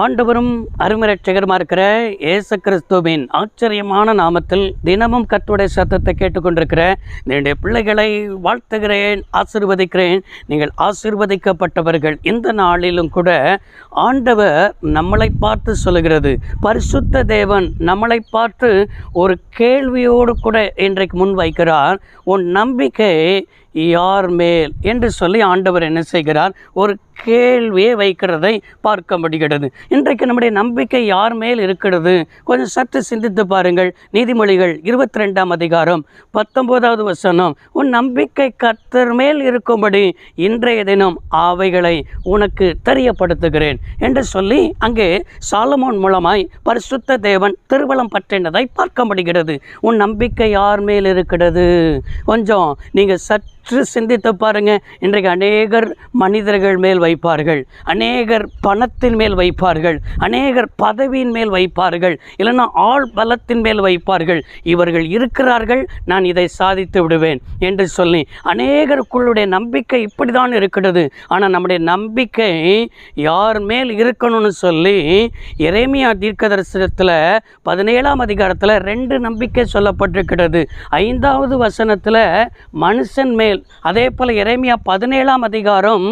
ஆண்டவரும் அருமரட்சகருமாக இருக்கிற இயேசு கிறிஸ்துவின் ஆச்சரியமான நாமத்தில் தினமும் கர்த்தருடைய சத்தத்தை கேட்டுக்கொண்டிருக்கிற என்னுடைய பிள்ளைகளை வாழ்த்துகிறேன், ஆசீர்வதிக்கிறேன். நீங்கள் ஆசீர்வதிக்கப்பட்டவர்கள். இந்த நாளிலும் கூட ஆண்டவர் நம்மளை பார்த்து சொல்லுகிறது, பரிசுத்த தேவன் நம்மளை பார்த்து ஒரு கேள்வியோடு கூட இன்றைக்கு முன் வைக்கிறார். உன் நம்பிக்கை யார் மேல் என்று சொல்லி ஆண்டவர் என்ன செய்கிறார்? ஒரு கேள்வியை வைக்கிறதை பார்க்க முடிகிறது. இன்றைக்கு நம்முடைய நம்பிக்கை யார் மேல் இருக்கிறது? கொஞ்சம் சற்று சிந்தித்து பாருங்கள். நீதிமொழிகள் 22ஆம் அதிகாரம் 19வது வசனம், உன் நம்பிக்கை கர்த்தர் மேல் இருக்கும்படி இன்றைய தினம் அவைகளை உனக்கு தெரியப்படுத்துகிறேன் என்று சொல்லி அங்கே சாலமோன் மூலமாய் பரிசுத்த தேவன் திருவலம் பற்றினதை பார்க்க முடிகிறது. உன் நம்பிக்கை யார் மேல் இருக்கிறது? கொஞ்சம் நீங்கள் சற்று சிந்தித்து பாருங்க. இன்றைக்கு அநேகர் மனிதர்கள் மேல் வைப்பார்கள், அநேகர் பணத்தின் மேல் வைப்பார்கள், அநேகர் பதவியின் மேல் வைப்பார்கள், இல்லைன்னா ஆள் பலத்தின் மேல் வைப்பார்கள். இவர்கள் இருக்கிறார்கள், நான் இதை சாதித்து விடுவேன் என்று சொல்லி அநேகருக்குள்ளுடைய நம்பிக்கை இப்படி தான் இருக்கிறது. ஆனால் நம்முடைய நம்பிக்கை யார் மேல் இருக்கணும்னு சொல்லி எரேமியா தீர்க்கதரிசனத்தில் 17ஆம் அதிகாரத்தில் 2 நம்பிக்கை சொல்லப்பட்டிருக்கிறது. 5வது வசனத்தில் மனுஷன் மேல், அதே போல் எரேமியா 17ஆம் அதிகாரம்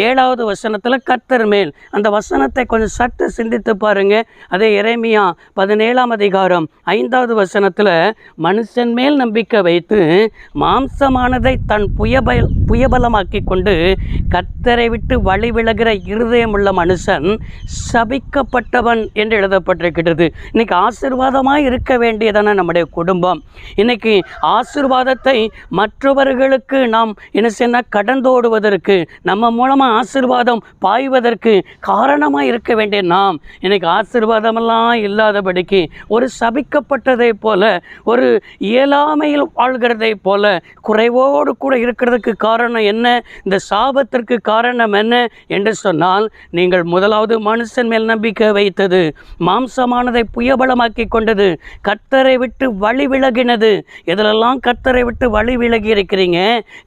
7வது வசனத்தில் கர்த்தர் மேல். அந்த வசனத்தை கொஞ்சம் சற்று சிந்தித்து பாருங்க. அதே எரேமியா 17ஆம் அதிகாரம் 5வது வசனத்தில் மனுஷன் மேல் நம்பிக்கை வைத்து மாம்சமானதை தன் புயபலமாக்கி கொண்டு கர்த்தரை விட்டு வழி விலகிற இருதயமுள்ள மனுஷன் சபிக்கப்பட்டவன் என்று எழுதப்பட்டிருக்கிறது. இன்னைக்கு ஆசீர்வாதமாக இருக்க வேண்டியதான நம்முடைய குடும்பம். இன்னைக்கு ஆசீர்வாதத்தை மற்றவர்களுக்கு நாம் என்ன செய்ய கடந்தோடுவதற்கு, நம்ம மூலமாக ஆசீர்வாதம் பாய்வதற்கு காரணமாக இருக்க வேண்டிய நாம் இன்னைக்கு ஆசீர்வாதமெல்லாம் இல்லாதபடிக்கு ஒரு சபிக்கப்பட்டதை போல, ஒரு இயலாமையில் வாழ்கிறதை போல, குறைவோடு கூட இருக்கிறதுக்கு காரணம் என்ன? இந்த சாபத்திற்கு காரணம் என்ன என்று சொன்னால், நீங்கள் முதலாவது மனுஷன் மேல் நம்பிக்கை வைத்தது, மாம்சமானதை புயபலமாக்கி கொண்டது, கர்த்தரை விட்டு வழி விலகினது. இதிலெல்லாம் கர்த்தரை விட்டு வழி விலகி இருக்கிறீங்க.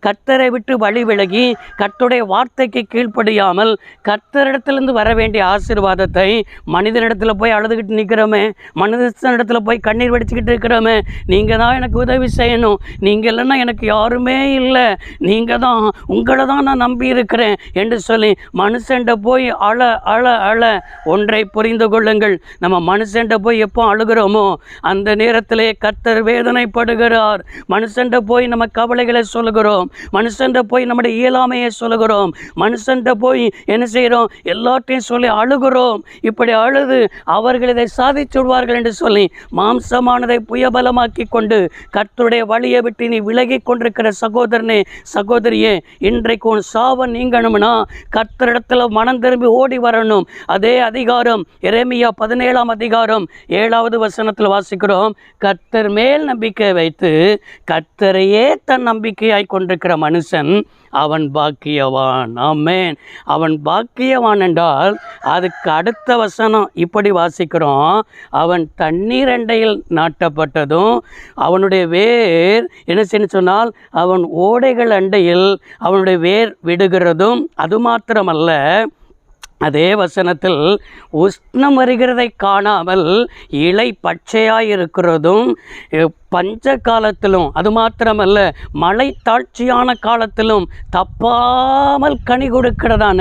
கர்த்தரை விட்டு வழி விலகி கர்த்தருடைய வார்த்தைக்கு கீழ்ப்படியாமல் கர்த்தரிடத்திலிருந்து வர வேண்டிய ஆசீர்வாதத்தை மனிதனிடத்தில் போய் அழுதுகிட்டு நிற்கிறோமே, மனிதனிடத்தில் போய் கண்ணீர் வடிச்சுக்கிட்டு இருக்கிறோமே, நீங்கள் தான் எனக்கு உதவி செய்யணும், நீங்கள் இல்லைன்னா எனக்கு யாருமே இல்லை, நீங்கள் தான், உங்களை தான் நான் நம்பி இருக்கிறேன் என்று சொல்லி மனுஷன்ட போய் அழ அழ அழ. ஒன்றை புரிந்து கொள்ளுங்கள், நம்ம மனுஷன்ட போய் எப்போ அழுகிறோமோ அந்த நேரத்திலே கர்த்தர் வேதனைப்படுகிறார். மனுஷன்ட போய் நம்ம கவலைகளை சொல்லுகிறோம், மனுஷன்ட போய் நம்முடைய இயலாமையை சொல்லுகிறோம், மனுஷன்ட போய் என்ன செய்கிறோம்? எல்லாத்தையும் சொல்லி அழுகிறோம். இப்படி அழுது அவர்கள் இதை சாதிச்சுடுவார்கள் என்று சொல்லி மாம்சமானதை புயபலமாக்கி கொண்டு கர்த்தருடைய வழியை விட்டு நீ விலகி கொண்டிருக்கிற சகோதரனே, சகோதரியே, இன்றைக்கு உன் சாபம் நீங்கணும்னா கர்த்தரிடத்தில் மனம் திரும்பி ஓடி வரணும். அதே அதிகாரம் எரேமியா 17ஆம் அதிகாரம் 7வது வசனத்தில் வாசிக்கிறோம், கர்த்தர் மேல் நம்பிக்கை வைத்து கர்த்தரையே தன் நம்பிக்கையாய் கொண்டிருக்கிற மனுஷன் அவன் பாக்கியவான். ஆமென். அவன் பாக்கியவான் என்றால் அதுக்கு அடுத்த வசனம் இப்படி வாசிக்கிறோம், அவன் தண்ணீர் அண்டையில் நாட்டப்பட்டதும் அவனுடைய வேர் என்ன செய்ய சொன்னால் அவன் ஓடைகள் அண்டையில் அவனுடைய வேர் விடுகிறதும், அது மாத்திரமல்ல, அதே வசனத்தில் உஷ்ணம் வருகிறதை காணாமல் இலை பச்சையாயிருக்கிறதும், பஞ்ச காலத்திலும், அது மாத்திரமல்ல மழை தாழ்ச்சியான காலத்திலும் தப்பாமல் கனி கொடுக்கிறதான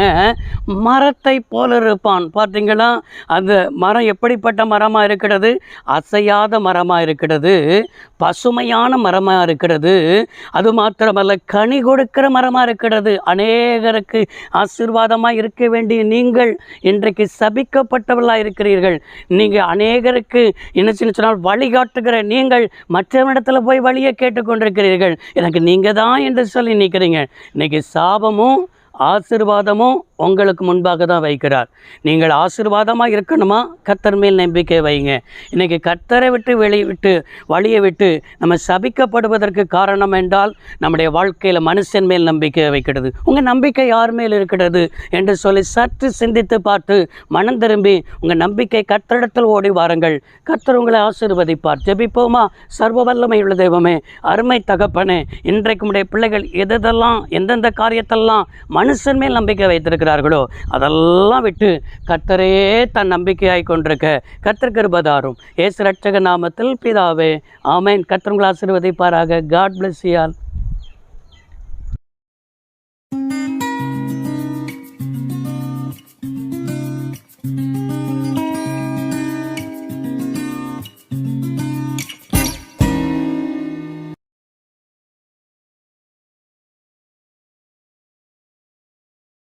மரத்தை போல இருப்பான். பார்த்தீங்களா? அந்த மரம் எப்படிப்பட்ட மரமாக இருக்கிறது? அசையாத மரமாக இருக்கிறது, பசுமையான மரமாக இருக்கிறது, அது மாத்திரமல்ல கனி கொடுக்கிற மரமாக இருக்கிறது. அநேகருக்கு ஆசீர்வாதமாக இருக்க வேண்டிய நீங்கள் இன்றைக்கு சபிக்கப்பட்டவர்களாக இருக்கிறீர்கள். நீங்கள் அநேகருக்கு என்ன சொன்னால் வழிகாட்டுகிற நீங்கள் மற்றவனிடத்தில் போய் வழியை கேட்டுக்கொண்டிருக்கிறீர்கள். எனக்கு நீங்கள் தான் என்று சொல்லி நிற்கிறீங்க. இன்றைக்கி சாபமும் ஆசீர்வாதமும் உங்களுக்கு முன்பாக தான் வைக்கிறார். நீங்கள் ஆசீர்வாதமாக இருக்கணுமா? கர்த்தர் மேல் நம்பிக்கை வைங்க. இன்றைக்கி கர்த்தரை விட்டு வழியை விட்டு நம்ம சபிக்கப்படுவதற்கு காரணம் என்றால் நம்முடைய வாழ்க்கையில் மனுஷன் மேல் நம்பிக்கை வைக்கிறது. உங்கள் நம்பிக்கை யார் மேல் இருக்கிறது என்று சொல்லி சற்று சிந்தித்து பார்த்து மனம் திரும்பி உங்கள் நம்பிக்கை கர்த்தரிடத்தில் ஓடி வாருங்கள். கர்த்தர் உங்களை ஆசீர்வதிப்பார். ஜெபிப்போமா? சர்வ வல்லமை உள்ள தெய்வமே, அருமை தகப்பனே, இன்றைக்கு உடைய பிள்ளைகள் எதெல்லாம் எந்தெந்த காரியத்தெல்லாம் மனுஷன் மேல் நம்பிக்கை வைத்திருக்கிறார் இருக்கிறார்களோ அதெல்லாம் விட்டு கர்த்தரே தன் நம்பிக்கையாய் கொண்டிருக்க கர்த்தர் கிருபை தாரும். இயேசு ரட்சக நாமத்தில் பிதாவே, ஆமென். கர்த்தர் உங்களை ஆசீர்வதிப்பாராக. God bless you all.